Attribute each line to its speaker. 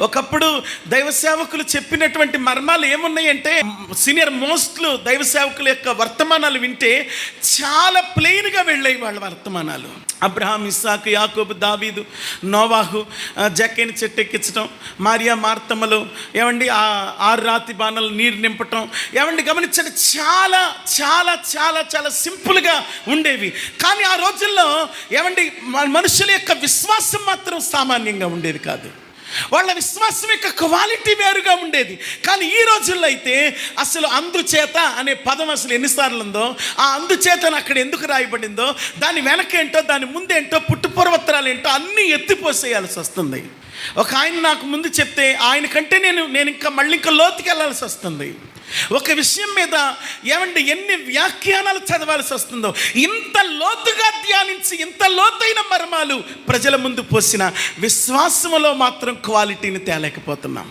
Speaker 1: ఒకప్పుడు దైవ సేవకులు చెప్పినటువంటి మర్మాలు ఏమున్నాయంటే, సీనియర్ మోస్ట్లు దైవ సేవకుల యొక్క వర్తమానాలు వింటే చాలా ప్లెయిన్గా వెళ్ళాయి వాళ్ళ వర్తమానాలు. అబ్రహాం, ఇస్సాకు, యాకోబు, దావీదు, నోవాహు, జక్కైని చెట్టు ఎక్కించడం, మరియా మార్తమ్మలు, ఏమండి ఆ 6 రాతి బాణాలు నీరు నింపటం, ఏమండి గమనించండి, చాలా చాలా చాలా చాలా సింపుల్గా ఉండేవి. కానీ ఆ రోజుల్లో ఏమండి మనుషుల యొక్క విశ్వాసం మాత్రం సామాన్యంగా ఉండేది కాదు. వాళ్ళ విశ్వాసం యొక్క క్వాలిటీ వేరుగా ఉండేది. కానీ ఈ రోజుల్లో అయితే అసలు అందుచేత అనే పదం అసలు ఎన్నిసార్లు ఉందో, ఆ అందుచేతను అక్కడ ఎందుకు రాయబడిందో, దాని వెనకేంటో దాని ముందేంటో పుట్టుపూర్వత్రాలు ఏంటో అన్నీ ఎత్తిపోసేయాల్సి వస్తుంది. ఒక ఆయన నాకు ముందు చెప్తే ఆయన కంటే నేను ఇంకా లోతుకి వెళ్ళాల్సి వస్తుంది. ఒక విషయం మీద ఏమండి ఎన్ని వ్యాఖ్యానాలు చదవాల్సి వస్తుందో, ఇంత లోతుగా ధ్యానించి ఇంత లోతైన మర్మాలు ప్రజల ముందు పోసిన విశ్వాసములో మాత్రం క్వాలిటీని తేలేకపోతున్నాం.